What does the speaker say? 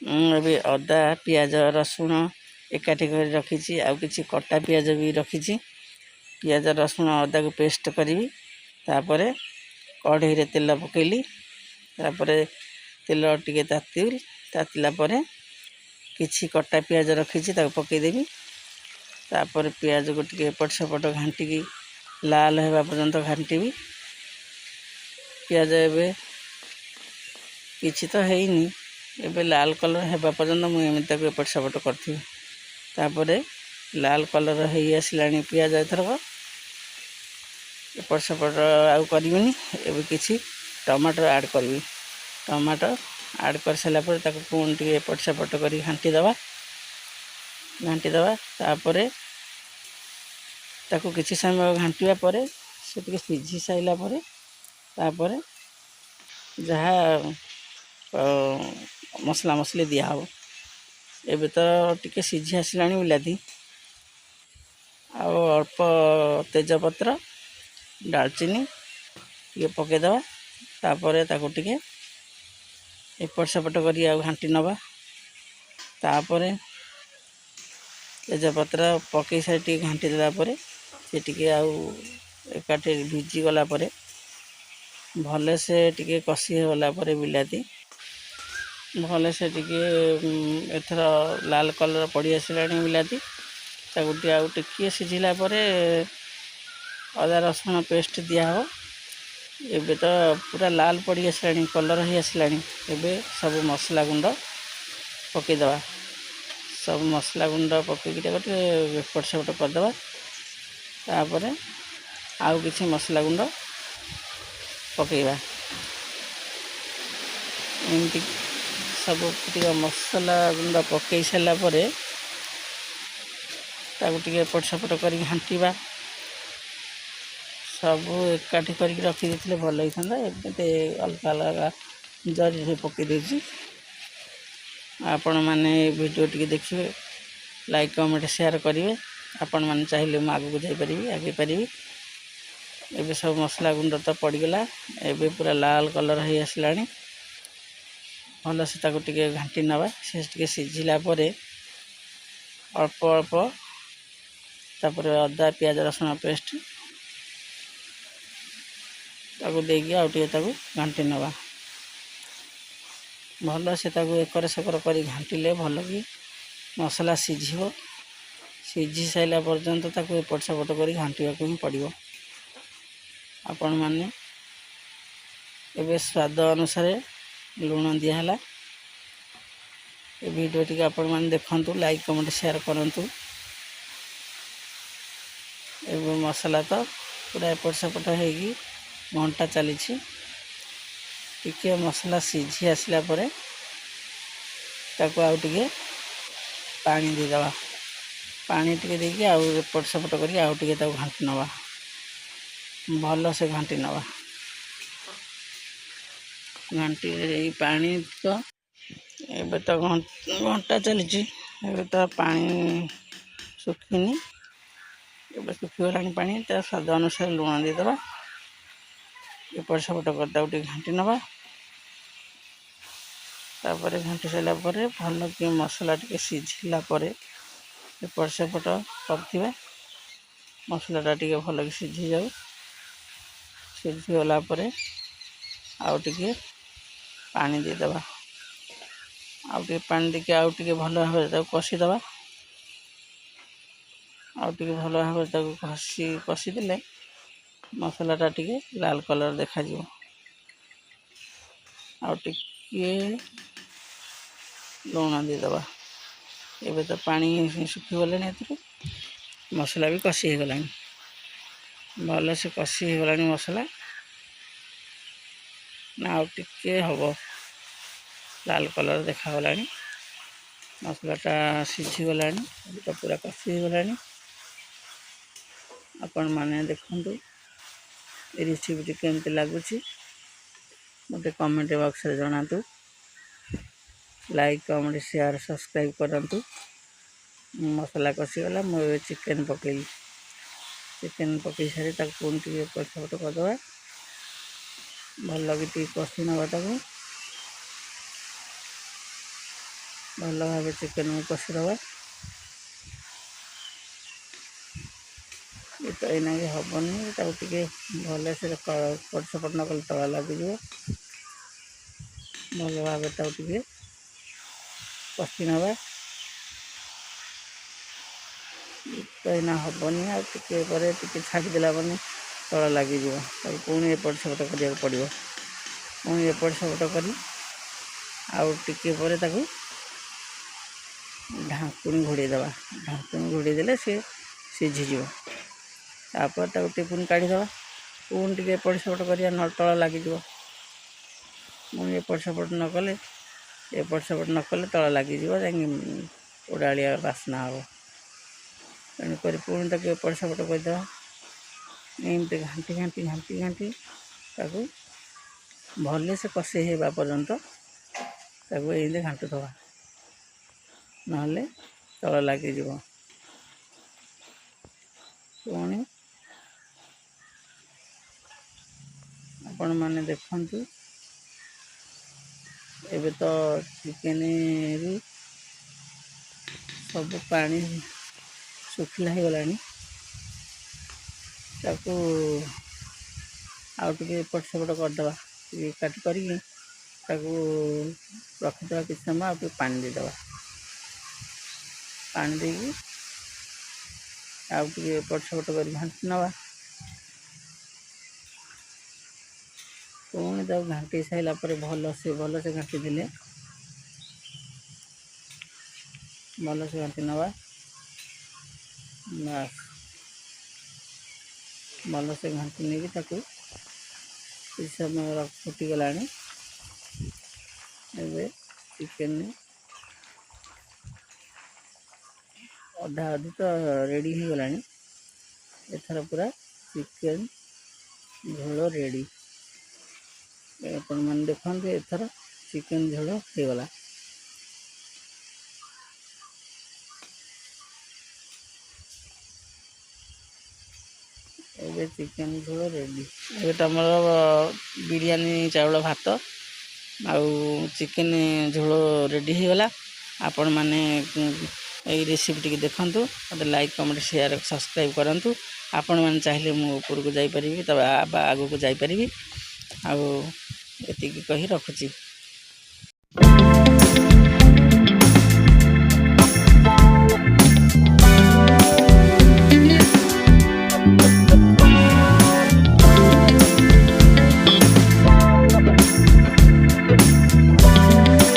ଏବେ ଅଦା ପିଆଜ ରସୁଣ ଏକାଠି କରି ରଖିଛି। ଆଉ କିଛି କଟା ପିଆଜ ବି ରଖିଛି। ପିଆଜ ରସୁଣ ଅଦାକୁ ପେଷ୍ଟ କରିବି। ତାପରେ କଢ଼େଇରେ ତେଲ ପକେଇଲି। ତାପରେ ତେଲ ଟିକେ ତାତିଲା ପରେ କିଛି କଟା ପିଆଜ ରଖିଛି ତାକୁ ପକେଇଦେବି। ତାପରେ ପିଆଜକୁ ଟିକେ ଏପଟ ସେପଟ ଘାଣ୍ଟିକି ଲାଲ ହେବା ପର୍ଯ୍ୟନ୍ତ ଘାଣ୍ଟିବି। ପିଆଜ ଏବେ କିଛି ତ ହେଇନି, ଏବେ ଲାଲ କଲର୍ ହେବା ପର୍ଯ୍ୟନ୍ତ ମୁଁ ଏମିତି ତାକୁ ଏପଟ ସେପଟ କରିଥିବି। ତାପରେ ଲାଲ କଲର୍ ହେଇ ଆସିଲାଣି ପିଆଜ, ଏଥରକ ଏପଟ ସେପଟ ଆଉ କରିବିନି। ଏବେ କିଛି ଟମାଟୋ ଆଡ଼୍ କରିବି। ଟମାଟୋ ଆଡ଼୍ କରିସାରିଲା ପରେ ତାକୁ ପୁଣି ଟିକେ ଏପଟ ସେପଟ କରି ଘାଣ୍ଟି ଦେବା। ତାପରେ ତାକୁ କିଛି ସମୟ ଘାଣ୍ଟିବା ପରେ ସେ ଟିକେ ସିଝି ସାରିଲା ପରେ ତାପରେ ଯାହା ମସଲା ମସଲି ଦିଆହେବ। ଏବେ ତ ଟିକେ ସିଝି ଆସିଲାଣି ବିଲାତି। ଆଉ ଅଳ୍ପ ତେଜପତ୍ର ଡାଲଚିନି ଟିକେ ପକାଇଦେବା। ତାପରେ ତାକୁ ଟିକେ ଏପଟ ସେପଟ କରି ଆଉ ଘାଣ୍ଟି ନେବା। ତାପରେ ତେଜପତ୍ର ପକାଇ ସାରି ଟିକେ ଘାଣ୍ଟି ଦେଲା ପରେ ସେ ଟିକେ ଆଉ ଏକାଠି ଭିଜିଗଲା ପରେ ଭଲସେ ଟିକେ କଷି ହେଇଗଲା ପରେ ବିଲାତି ଭଲସେ ଟିକେ ଏଥର ଲାଲ କଲର୍ ପଡ଼ି ଆସିଲାଣି ବିଲାତି। ତାକୁ ଟିକେ ଆଉ ଟିକିଏ ସିଝିଲା ପରେ ଅଦା ରସୁଣ ପେଷ୍ଟ ଦିଆହେବ। ଏବେ ତ ପୁରା ଲାଲ ପଡ଼ି ଆସିଲାଣି, କଲର୍ ହେଇ ଆସିଲାଣି। ଏବେ ସବୁ ମସଲା ଗୁଣ୍ଡ ପକାଇଦେବା। ସବୁ ମସଲା ଗୁଣ୍ଡ ପକାଇକି ତାକୁ ଟିକେ ଏପଟ ସେପଟ କରିଦେବା। ତାପରେ ଆଉ କିଛି ମସଲା ଗୁଣ୍ଡ ପକାଇବା। ଏମିତି ସବୁ ଟିକେ ମସଲା ଗୁଣ୍ଡ ପକାଇ ସାରିଲା ପରେ ତାକୁ ଟିକେ ଏପଟ ସେପଟ କରି ଘାଣ୍ଟିବା। ସବୁ ଏକାଠି କରିକି ରଖିଦେଇଥିଲେ ଭଲ ହେଇଥାନ୍ତା। ଏବେ ଅଲଗା ଅଲଗା ଜରିରେ ପକାଇ ଦେଉଛି। ଆପଣମାନେ ଏ ଭିଡ଼ିଓ ଟିକେ ଦେଖିବେ, ଲାଇକ୍ କମେଣ୍ଟ ସେୟାର କରିବେ। ଆପଣମାନେ ଚାହିଁଲେ ମୁଁ ଆଗକୁ ଯାଇପାରିବି, ଆଗେଇ ପାରିବି। ଏବେ ସବୁ ମସଲା ଗୁଣ୍ଡ ତ ପଡ଼ିଗଲା। ଏବେ ପୁରା ଲାଲ କଲର୍ ହେଇ ଆସିଲାଣି। ଭଲସେ ତାକୁ ଟିକେ ଘାଣ୍ଟି ନେବା। ସେ ଟିକେ ସିଝିଲା ପରେ ଅଳ୍ପ ଅଳ୍ପ ତାପରେ ଅଦା ପିଆଜ ରସୁଣ ପେଷ୍ଟ ତାକୁ ଦେଇକି ଆଉ ଟିକେ ତାକୁ ଘାଣ୍ଟି ନେବା। ଭଲସେ ତାକୁ ଏକର ସେକର କରି ଘାଣ୍ଟିଲେ ଭଲ କି ମସଲା ସିଝିବ। ସିଝି ସାରିଲା ପର୍ଯ୍ୟନ୍ତ ତାକୁ ଏପଟ ସେପଟ କରି ଘାଣ୍ଟିବାକୁ ହିଁ ପଡ଼ିବ। ଆପଣମାନେ ଏବେ ସ୍ୱାଦ ଅନୁସାରେ ଲୁଣ ଦିଆହେଲା। ଏ ଭିଡ଼ିଓ ଟିକେ ଆପଣମାନେ ଦେଖନ୍ତୁ, ଲାଇକ୍ କମେଣ୍ଟ ସେୟାର କରନ୍ତୁ। ଏବେ ମସଲା ତ ପୁରା ଏପଟ ସେପଟ ହେଇକି ଘଣ୍ଟା ଚାଲିଛି। ଟିକେ ମସଲା ସିଝି ଆସିଲା ପରେ ତାକୁ ଆଉ ଟିକେ ପାଣି ଦେଇଦେବା। ପାଣି ଟିକେ ଦେଇକି ଆଉ ଏପଟ ସେପଟ କରିକି ଆଉ ଟିକେ ତାକୁ ଘାଣ୍ଟି ନେବା। ଭଲସେ ଘାଣ୍ଟି ନେବା। ଘାଣ୍ଟି ଏଇ ପାଣି ତ ଏବେ ତ ଘଣ୍ଟା ଚାଲିଛି। ଏବେ ତ ପାଣି ଶୁଖିନି। ଏବେ ଶୁଖିଗଲାଣି ପାଣି। ତା ସ୍ୱାଦ ଅନୁସାରେ ଲୁଣ ଦେଇଦେବା। ଏପଟ ସେପଟ କରି ତାକୁ ଟିକେ ଘାଣ୍ଟି ନେବା। ତାପରେ ଘାଣ୍ଟି ସାରିଲା ପରେ ଭଲ କି ମସଲା ଟିକେ ସିଝିଲା ପରେ ଏପଟ ସେପଟ କରିଥିବା। ମସଲାଟା ଟିକେ ଭଲକି ସିଝିଯାଉ। ସିଝିଗଲା ପରେ ଆଉ ଟିକେ ପାଣି ଦେଇଦେବା। ଆଉ ଟିକେ ପାଣି ଦେଇକି ଆଉ ଟିକେ ଭଲ ଭାବରେ ତାକୁ କଷିଦେବା। ଆଉ ଟିକେ ଭଲ ଭାବରେ ତାକୁ କଷିଦେଲେ ମସଲାଟା ଟିକେ ଲାଲ କଲର୍ ଦେଖାଯିବ। ଆଉ ଟିକେ ଲୁଣ ଦେଇଦେବା। ଏବେ ତ ପାଣି ଶୁଖିଗଲାଣି। ଏଥିରୁ ମସଲା ବି କଷି ହେଇଗଲାଣି। ଭଲସେ କଷି ହେଇଗଲାଣି ମସଲା। ନା ଆଉ ଟିକେ ହେବ ଲାଲ କଲର୍ ଦେଖାଗଲାଣି। ମସଲାଟା ସିଝିଗଲାଣି। ଏବେ ତ ପୁରା କଷି ହେଇଗଲାଣି। ଆପଣମାନେ ଦେଖନ୍ତୁ ଏ ରେସିପିଟି କେମିତି ଲାଗୁଛି ମୋତେ କମେଣ୍ଟ ବକ୍ସରେ ଜଣାନ୍ତୁ। ଲାଇକ୍ କମେଣ୍ଟ ସେୟାର ସବସ୍କ୍ରାଇବ୍ କରନ୍ତୁ। ମସଲା କଷିଗଲା। ମୁଁ ଏବେ ଚିକେନ୍ ପକାଇଲି। ଚିକେନ୍ ପକାଇ ସାରି ତାକୁ ପୁଣି ଟିକେ ଏପଟ ସେପଟ କରିଦେବା। ଭଲ କି ଟିକେ କଷି ନେବା ତାକୁ। ଭଲ ଭାବେ ଚିକେନକୁ କଷିଦେବା। ଏ ତ ଏଇନାକେ ହେବନି, ତାକୁ ଟିକେ ଭଲସେ ଏପଟ ସେପଟ ନ କଲେ ତଳ ଲାଗିଯିବ। ଭଲ ଭାବେ ତାକୁ ଟିକେ କଷି ନେବା। ତ ଏଇନା ହେବନି, ଆଉ ଟିକେ ପରେ ଟିକେ ଛାଡ଼ିଦେଲା ମାନେ ତଳ ଲାଗିଯିବ। ତାକୁ ପୁଣି ଏପଟ ସେପଟ କରିବାକୁ ପଡ଼ିବ। ପୁଣି ଏପଟ ସେପଟ କରି ଆଉ ଟିକେ ପରେ ତାକୁ ଢାଙ୍କୁଣି ଘୋଡ଼େଇ ଦେବା। ଢାଙ୍କୁଣି ଘୋଡ଼େଇ ଦେଲେ ସେ ସିଝିଯିବ। ତାପରେ ତାକୁ ଟିକେ ପୁଣି କାଢ଼ିଦେବା। ପୁଣି ଟିକେ ଏପଟ ସେପଟ କରିବା, ନ ତଳ ଲାଗିଯିବ। ପୁଣି ଏପଟ ସେପଟ ନ କଲେ ତଳ ଲାଗିଯିବ, ଯାଇକି ପୋଡ଼ାଳିଆ ବାସ୍ନା ହେବ। ତେଣୁକରି ପୁଣି ତାକୁ ଏପଟ ସେପଟ କରିଦେବା। ଏମିତି ଘାଣ୍ଟି ତାକୁ ଭଲସେ କଷି ହେବା ପର୍ଯ୍ୟନ୍ତ ତାକୁ ଏମିତି ଘାଣ୍ଟୁଦେବା, ନହେଲେ ତଳ ଲାଗିଯିବ। ପୁଣି ଆପଣମାନେ ଦେଖନ୍ତୁ, ଏବେ ତ ଚିକେନରୁ ସବୁ ପାଣି ଶୁଖିଲା ହେଇଗଲାଣି। ତାକୁ ଆଉ ଟିକେ ଏପଟ ସେପଟ କରିଦେବା। ଟିକେ କାଟି କରିକି ତାକୁ ରଖିଦେବା କିଛି ସମୟ, ଆଉ ଟିକେ ପାଣି ଦେଇଦେବା। ପାଣି ଦେଇକି ଆଉ ଟିକେ ଏପଟ ସେପଟ କରି ଘାଣ୍ଟି ନେବା। ପୁଣି ତାକୁ ଘାଣ୍ଟି ସାରିଲା ପରେ ଭଲସେ ଘାଣ୍ଟି ଦେଲେ, ଭଲସେ ଘାଣ୍ଟି ନେବା। ଭଲସେ ଘାଣ୍ଟି ନେଇକି ତାକୁ କିଛି ସମୟ ଫୁଟିଗଲାଣି। ଏବେ ଚିକେନ ଅଧା ଅଧି ତ ରେଡ଼ି ହେଇଗଲାଣି। ଏଥର ପୁରା ଚିକେନ ଝୋଳ ରେଡ଼ି। ଆପଣମାନେ ଦେଖନ୍ତୁ, ଏଥର ଚିକେନ ଝୋଳ ହେଇଗଲା। ଏବେ ଚିକେନ ଝୋଳ ରେଡ଼ି। ଏବେ ତ ଆମର ବିରିୟାନୀ ଚାଉଳ ଭାତ ଆଉ ଚିକେନ ଝୋଳ ରେଡ଼ି ହେଇଗଲା। ଆପଣମାନେ ଏଇ ରେସିପି ଟିକେ ଦେଖନ୍ତୁ। ମୋତେ ଲାଇକ୍, କମେଣ୍ଟ, ସେୟାର, ସବସ୍କ୍ରାଇବ୍ କରନ୍ତୁ। ଆପଣମାନେ ଚାହିଁଲେ ମୁଁ ଉପରକୁ ଯାଇପାରିବି ବା ଆଗକୁ ଯାଇପାରିବି। ଆଉ ଏତିକି କହି ରଖୁଛି।